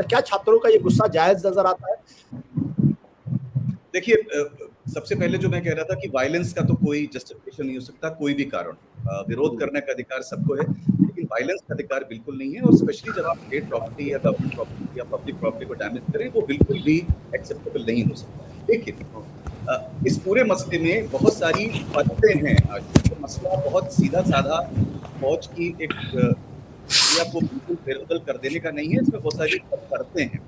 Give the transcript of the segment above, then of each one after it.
क्या छात्रों का ये गुस्सा जायज नजर आता है? देखिए, सबसे पहले जो मैं कह रहा था कि वायलेंस का तो कोई जस्टिफिकेशन नहीं हो सकता, कोई भी कारण। विरोध करने का अधिकार सबको है, लेकिन वायलेंस का अधिकार बिल्कुल नहीं है। और स्पेशली जब आप स्टेट प्रॉपर्टी या गवर्नमेंट प्रॉपर्टी या पब्लिक प्रॉपर्टी को डैमेज करें, वो बिल्कुल भी एक्सेप्टेबल नहीं हो सकता है। लेकिन इस पूरे मसले में बहुत सारी परतें हैं। ये मसला बहुत सीधा-साधा फौज की एक प्रक्रिया को बिल्कुल फेरबदल कर देने का नहीं है, इसमें बहुत सारी परतें हैं।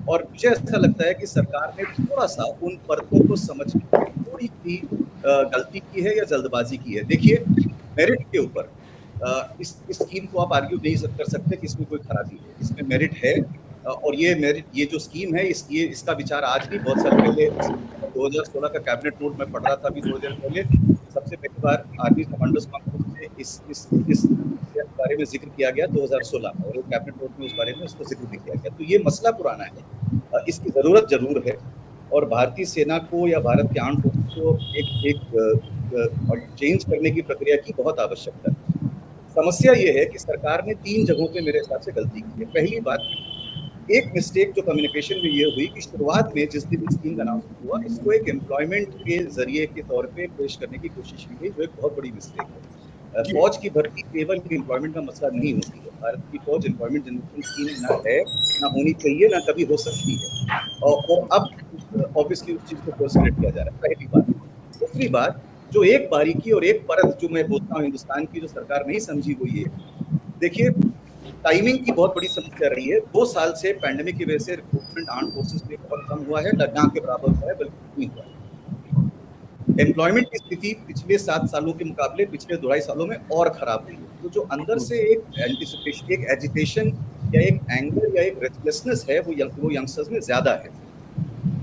और मुझे ऐसा लगता है कि सरकार ने थोड़ा-सा उन परतों को समझने में थोड़ी-सी गलती की है या जल्दबाजी की है। देखिए, मेरिट के ऊपर इस स्कीम को आप आर्ग्यू नहीं कर सकते कि इसमें कोई खराबी है। इसमें मेरिट है, और ये जो स्कीम है, इसका विचार आज नहीं, बहुत साल पहले 2016 का कैबिनेट नोट मैं पढ़ रहा था अभी थोड़ी देर पहले। सबसे पहली बार आर्मी कमांडर्स कॉन्फ्रेंस में इस बारे में ज़िक्र किया गया 2016 में, और एक कैबिनेट नोट में उस बारे में उसका ज़िक्र भी किया गया। तो ये मसला पुराना है, इसकी ज़रूरत ज़रूर है, और भारतीय सेना को या भारत के आर्म्ड फोर्सेस को एक चेंज करने की प्रक्रिया की बहुत आवश्यकता है। समस्या ये है कि सरकार ने 3 जगहों पे मेरे हिसाब से गलती की है। पहली बात, एक मिस्टेक जो कम्युनिकेशन में ये हुई कि शुरुआत में जिस दिन स्कीम का अनाउंसमेंट हुआ, इसको एक एम्प्लॉयमेंट के ज़रिए के तौर पे पेश करने की कोशिश की गई, जो एक बहुत बड़ी मिस्टेक है। फौज की भर्ती केवल एम्प्लॉयमेंट का मसला नहीं होती है। भारत की फौज एम्प्लॉयमेंट जनरेशन स्कीम ना है, ना होनी चाहिए, ना कभी हो सकती है। और अब ऑब्वियसली उस चीज़ को फॉर्सुलेट किया जा रहा है, पहली बात। दूसरी बात, जो एक बारीकी और एक परत जो मैं बोलता हूँ हिंदुस्तान की, जो सरकार नहीं समझी, वो ये देखिए, टाइमिंग की बहुत बड़ी समस्या रही है। 2 साल से पैंडेमिक की वजह से रिक्रूटमेंट आर्म्ड फोर्सेस में बहुत कम हुआ है, ना के बराबर हुआ है, बल्कि नहीं हुआ है। एम्प्लॉयमेंट की स्थिति पिछले 7 सालों के मुकाबले पिछले 2.5 सालों में और खराब हुई है। तो जो अंदर से एक एंटिसिपेशन, एक एजिटेशन या एक एंगर या एक रेस्टलेसनेस है, वो यंगस्टर्स में ज़्यादा है।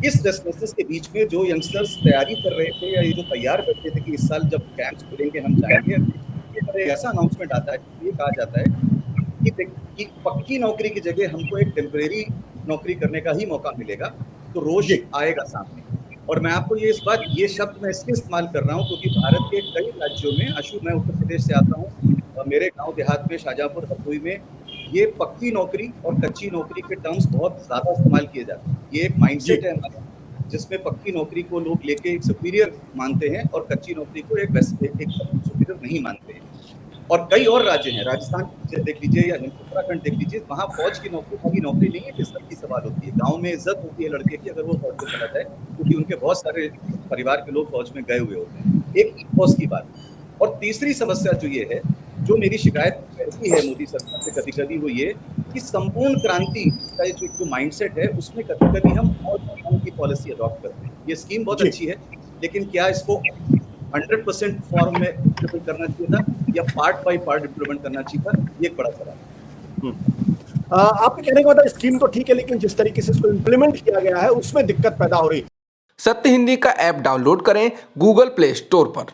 इस रेस्टलेसनेस के बीच में जो यंगस्टर्स तैयारी कर रहे थे, या ये जो तैयार करते थे कि इस साल जब कैंप्स खुलेंगे हम जाएंगे, ऐसा अनाउंसमेंट आता है, ये कहा जाता है कि पक्की नौकरी की जगह हमको एक टेम्परेरी नौकरी करने का ही मौका मिलेगा, तो रोष आएगा सामने। और मैं आपको ये शब्द मैं इसलिए इस्तेमाल कर रहा हूँ क्योंकि भारत के कई राज्यों में, मैं उत्तर प्रदेश से आता हूँ, मेरे गांव देहात में, शाहजहांपुर, हरदोई में, ये पक्की नौकरी और कच्ची नौकरी के टर्म्स बहुत ज्यादा इस्तेमाल किए जाते हैं। ये एक माइंडसेट है हमारा, जिसमें पक्की नौकरी को लोग लेके एक सुपीरियर मानते हैं और कच्ची नौकरी को एक सुपीरियर नहीं मानते हैं। और कई और राज्य हैं, राजस्थान देख लीजिए या उत्तराखंड देख लीजिए, वहाँ फौज की नौकरी कभी नौकरी नहीं है कि इज्जत की सवाल होती है। गांव में इज्जत होती है लड़के की अगर वो फौज में चला जाए, क्योंकि उनके बहुत सारे परिवार के लोग फौज में गए हुए होते हैं। एक फौज की बात। और तीसरी समस्या जो ये है, जो मेरी शिकायत रहती है मोदी सरकार से कभी-कभी, वो ये कि संपूर्ण क्रांति का जो माइंडसेट है, उसमें कभी-कभी हम और की पॉलिसी अडॉप्ट करते हैं। ये स्कीम बहुत अच्छी है, लेकिन क्या इसको 100% फॉर्म में इम्प्लीमेंट करना चाहिए था या पार्ट बाय पार्ट इम्प्लीमेंट करना चाहिए था? ये एक बड़ा सवाल है। आपके कहने का मतलब स्कीम तो ठीक है, लेकिन जिस तरीके से इसको इम्प्लीमेंट किया गया है उसमें दिक्कत पैदा हो रही है। सत्य हिंदी का ऐप डाउनलोड करें गूगल प्ले स्टोर पर।